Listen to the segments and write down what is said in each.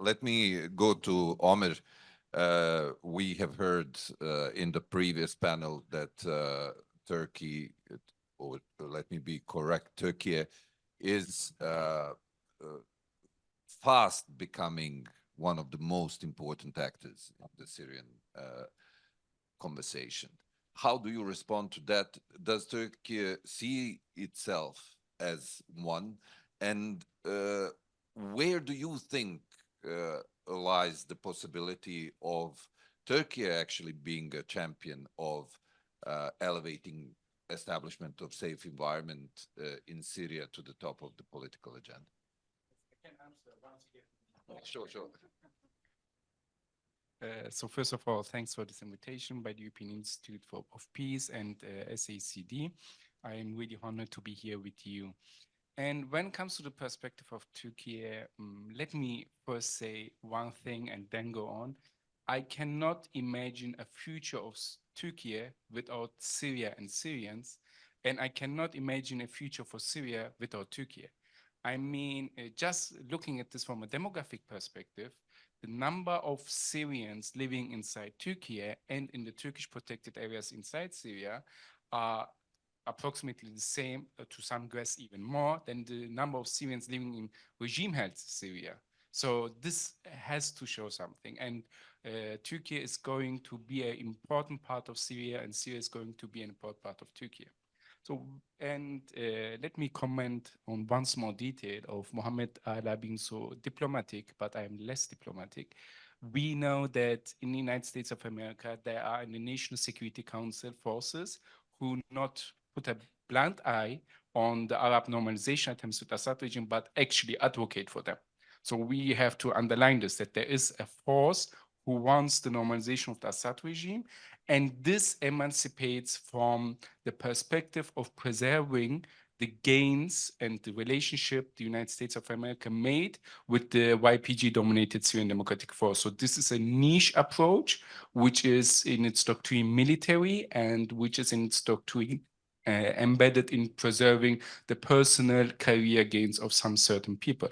Let me go to Ömer. We have heard in the previous panel that Turkey, or let me be correct, Turkey is fast becoming one of the most important actors in the Syrian conversation. How do you respond to that? Does Turkey see itself as one? And where do you think lies the possibility of Turkey actually being a champion of elevating establishment of safe environment in Syria to the top of the political agenda? I can answer once again. Sure, sure. So first of all, thanks for this invitation by the European Institute of Peace and SACD. I am really honored to be here with you. And when it comes to the perspective of Turkey, let me first say one thing and then go on. I cannot imagine a future of Turkey without Syria and Syrians, and I cannot imagine a future for Syria without Turkey. I mean, just looking at this from a demographic perspective, the number of Syrians living inside Turkey and in the Turkish protected areas inside Syria are approximately the same, to some guess even more, than the number of Syrians living in regime-held Syria. So this has to show something. And Turkey is going to be an important part of Syria, and Syria is going to be an important part of Turkey. So, and let me comment on one small detail of Mohammed Ala being so diplomatic, but I am less diplomatic. We know that in the United States of America, there are in the National Security Council forces who not put a blunt eye on the Arab normalization attempts with the Assad regime, but actually advocate for them. So we have to underline this, that there is a force who wants the normalization of the Assad regime, and this emancipates from the perspective of preserving the gains and the relationship the United States of America made with the YPG-dominated Syrian Democratic Force. So this is a niche approach, which is in its doctrine military and which is in its doctrine embedded in preserving the personal career gains of some certain people.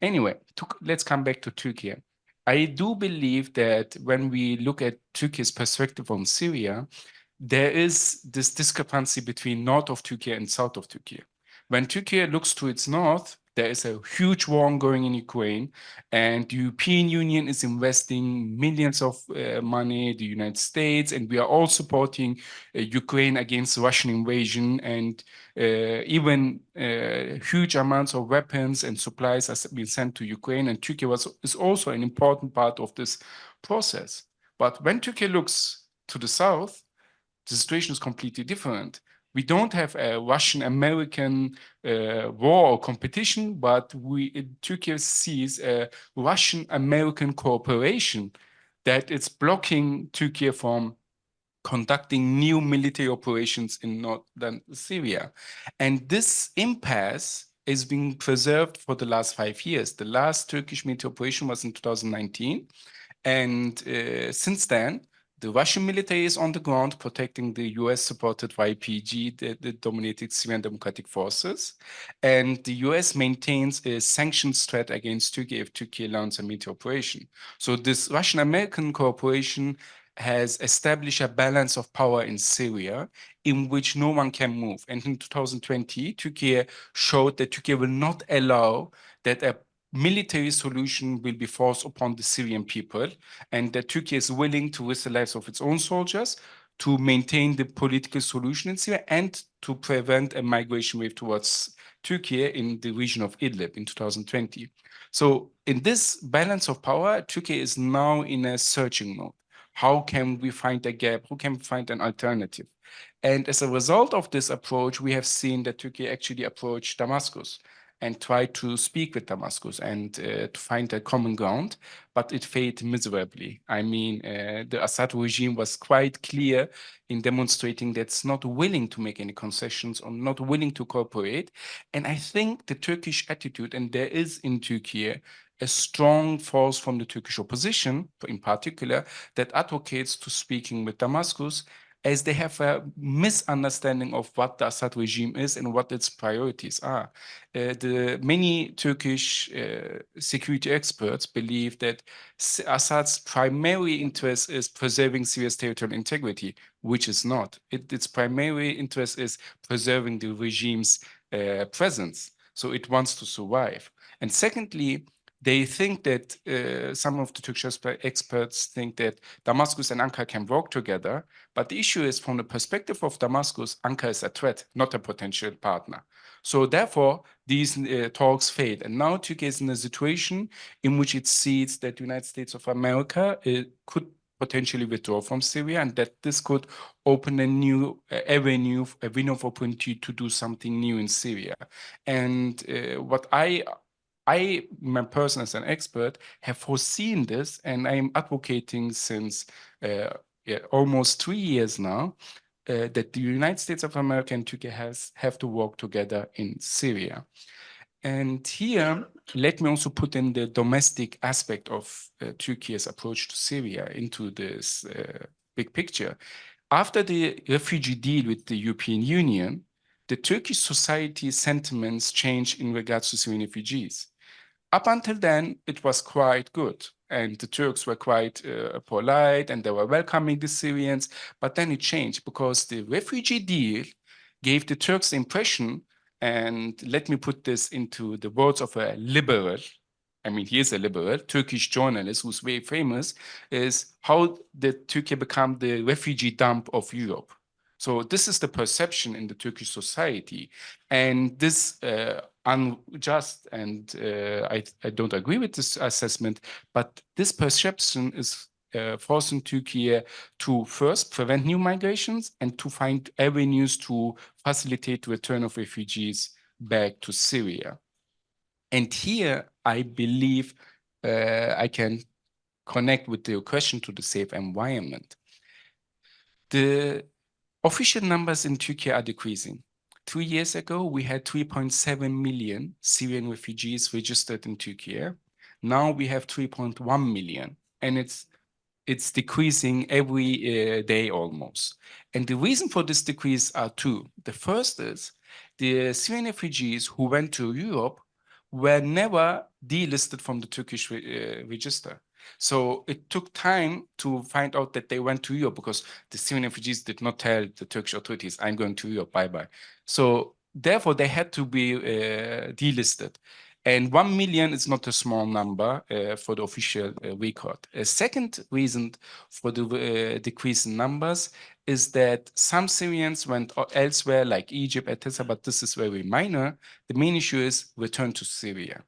Anyway, let's come back to Turkey. I do believe that when we look at Turkey's perspective on Syria, there is this discrepancy between north of Turkey and south of Turkey. When Turkey looks to its north, there is a huge war ongoing in Ukraine, and the European Union is investing millions of money, the United States, and we are all supporting Ukraine against Russian invasion, and even huge amounts of weapons and supplies have been sent to Ukraine, and Turkey is also an important part of this process. But when Turkey looks to the south, the situation is completely different. We don't have a Russian-American war or competition, but Turkey sees a Russian-American cooperation that is blocking Turkey from conducting new military operations in northern Syria. And this impasse is being preserved for the last 5 years. The last Turkish military operation was in 2019. And since then, the Russian military is on the ground protecting the US-supported YPG, the dominated Syrian Democratic Forces. And the US maintains a sanctions threat against Turkey if Turkey launches a military operation. So this Russian-American cooperation has established a balance of power in Syria in which no one can move. And in 2020, Turkey showed that Turkey will not allow that a military solution will be forced upon the Syrian people, and that Turkey is willing to risk the lives of its own soldiers to maintain the political solution in Syria and to prevent a migration wave towards Turkey in the region of Idlib in 2020. So in this balance of power, Turkey is now in a searching mode. How can we find a gap? How can we find an alternative? And as a result of this approach, we have seen that Turkey actually approached Damascus and tried to speak with Damascus and to find a common ground, but it failed miserably. I mean, the Assad regime was quite clear in demonstrating that it's not willing to make any concessions or not willing to cooperate. And I think the Turkish attitude, and there is in Turkey a strong force from the Turkish opposition, in particular, that advocates to speaking with Damascus as they have a misunderstanding of what the Assad regime is and what its priorities are. The many Turkish security experts believe that Assad's primary interest is preserving Syria's territorial integrity, which is not. Its primary interest is preserving the regime's presence. So it wants to survive. And secondly, they think that some of the Turkish experts think that Damascus and Ankara can work together. But the issue is, from the perspective of Damascus, Ankara is a threat, not a potential partner. So therefore, these talks failed. And now Turkey is in a situation in which it sees that the United States of America could potentially withdraw from Syria, and that this could open a new avenue, a window of opportunity to do something new in Syria. And what I, my person as an expert, have foreseen this, and I'm advocating since almost 3 years now that the United States of America and Turkey have to work together in Syria. And here, let me also put in the domestic aspect of Turkey's approach to Syria into this big picture. After the refugee deal with the European Union, the Turkish society sentiments changed in regards to Syrian refugees. Up until then, it was quite good, and the Turks were quite polite, and they were welcoming the Syrians. But then it changed because the refugee deal gave the Turks the impression, and let me put this into the words of a liberal, I mean, he is a liberal, Turkish journalist who's very famous, is how did Turkey become the refugee dump of Europe? So this is the perception in the Turkish society. And this unjust, and I don't agree with this assessment, but this perception is forcing Turkey to first prevent new migrations and to find avenues to facilitate the return of refugees back to Syria. And here, I believe I can connect with the question to the safe environment. The official numbers in Turkey are decreasing. 2 years ago, we had 3.7 million Syrian refugees registered in Turkey. Now we have 3.1 million, and it's decreasing every day almost. And the reason for this decrease are two. The first is the Syrian refugees who went to Europe were never delisted from the Turkish register. So it took time to find out that they went to Europe, because the Syrian refugees did not tell the Turkish authorities, I'm going to Europe, bye-bye. So therefore, they had to be delisted. And 1 million is not a small number for the official record. A second reason for the decrease in numbers is that some Syrians went elsewhere, like Egypt, etc., but this is very minor. The main issue is return to Syria.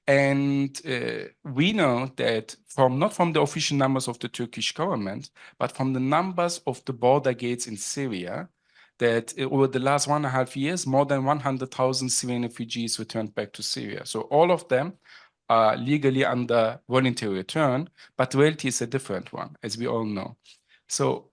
And we know that not from the official numbers of the Turkish government, but from the numbers of the border gates in Syria, that over the last 1.5 years, more than 100,000 Syrian refugees returned back to Syria. So all of them are legally under voluntary return, but reality is a different one, as we all know. So,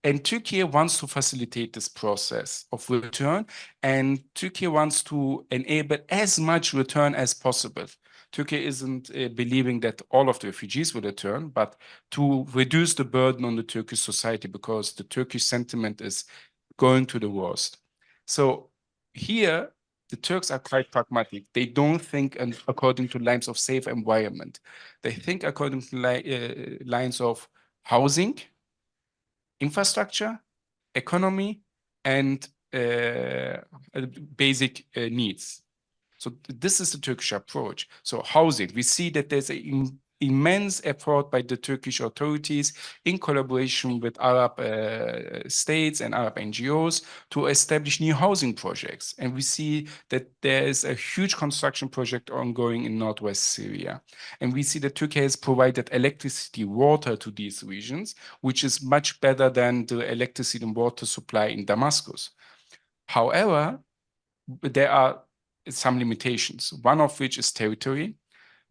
and Turkey wants to facilitate this process of return, and Turkey wants to enable as much return as possible. Turkey isn't believing that all of the refugees will return, but to reduce the burden on the Turkish society, because the Turkish sentiment is going to the worst. So here, the Turks are quite pragmatic. They don't think according to lines of safe environment. They think according to lines of housing, infrastructure, economy, and basic needs. So this is the Turkish approach. So housing, we see that there's an immense effort by the Turkish authorities in collaboration with Arab states and Arab NGOs to establish new housing projects. And we see that there is a huge construction project ongoing in northwest Syria. And we see that Turkey has provided electricity, water to these regions, which is much better than the electricity and water supply in Damascus. However, there are some limitations, one of which is territory.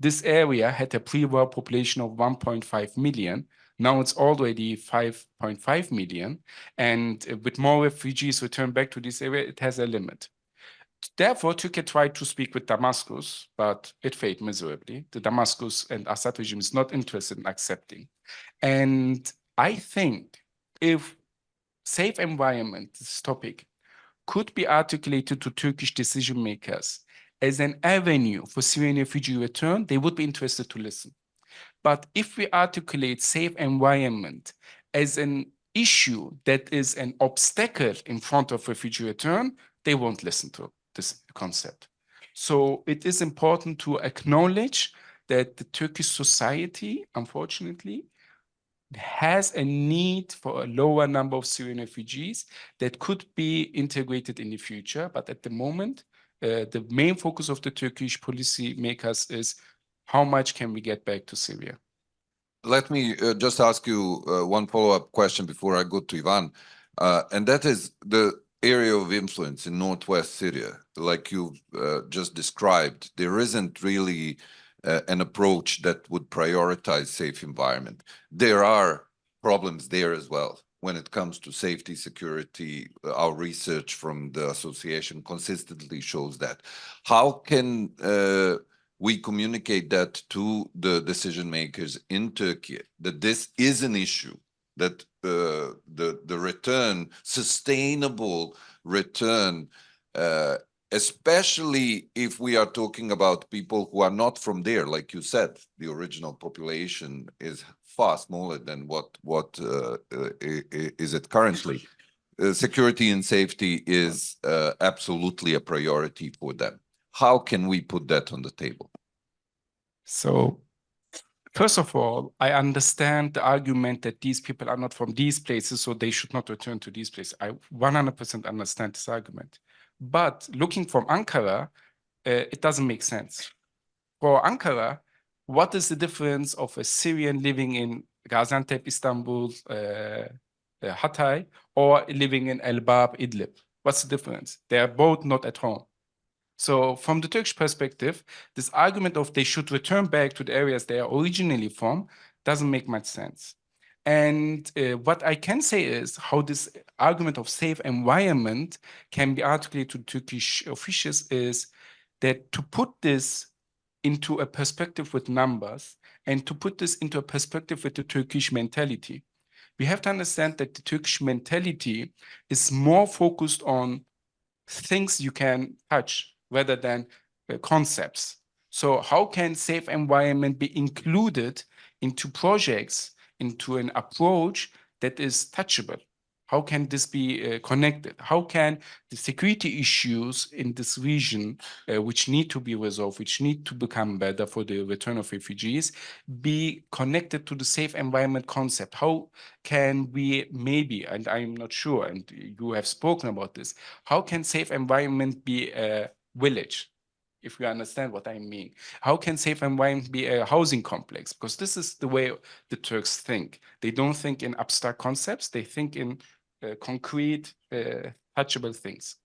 This area had a pre-war population of 1.5 million. Now it's already 5.5 million. And with more refugees returned back to this area, it has a limit. Therefore, Turkey tried to speak with Damascus, but it failed miserably. The Damascus and Assad regime is not interested in accepting. And I think if safe environment, this topic, could be articulated to Turkish decision makers as an avenue for Syrian refugee return, they would be interested to listen. But if we articulate safe environment as an issue that is an obstacle in front of refugee return, they won't listen to this concept. So it is important to acknowledge that the Turkish society, unfortunately, has a need for a lower number of Syrian refugees that could be integrated in the future. But at the moment, the main focus of the Turkish policy makers is how much can we get back to Syria? Let me just ask you one follow-up question before I go to Ivan, and that is the area of influence in northwest Syria. Like you just described, there isn't really an approach that would prioritize safe environment. There are problems there as well when it comes to safety, security. Our research from the association consistently shows that. How can we communicate that to the decision makers in Turkey, that this is an issue, that the return, sustainable return, especially if we are talking about people who are not from there, like you said, the original population is far smaller than what is it currently. Security and safety is absolutely a priority for them. How can we put that on the table? So, first of all, I understand the argument that these people are not from these places, so they should not return to these places. I 100% understand this argument. But looking from Ankara, it doesn't make sense. For Ankara, what is the difference of a Syrian living in Gaziantep, Istanbul, Hatay, or living in Elbab, Idlib? What's the difference? They are both not at home. So from the Turkish perspective, this argument of they should return back to the areas they are originally from doesn't make much sense. And what I can say is how this argument of safe environment can be articulated to Turkish officials is that to put this into a perspective with numbers and to put this into a perspective with the Turkish mentality, we have to understand that the Turkish mentality is more focused on things you can touch rather than concepts. So how can safe environment be included into projects, into an approach that is touchable? How can this be connected? How can the security issues in this region, which need to be resolved, which need to become better for the return of refugees, be connected to the safe environment concept? How can we maybe, and I'm not sure, and you have spoken about this, how can safe environment be a village? If you understand what I mean. How can safe environment be a housing complex? Because this is the way the Turks think. They don't think in abstract concepts, they think in concrete, touchable things.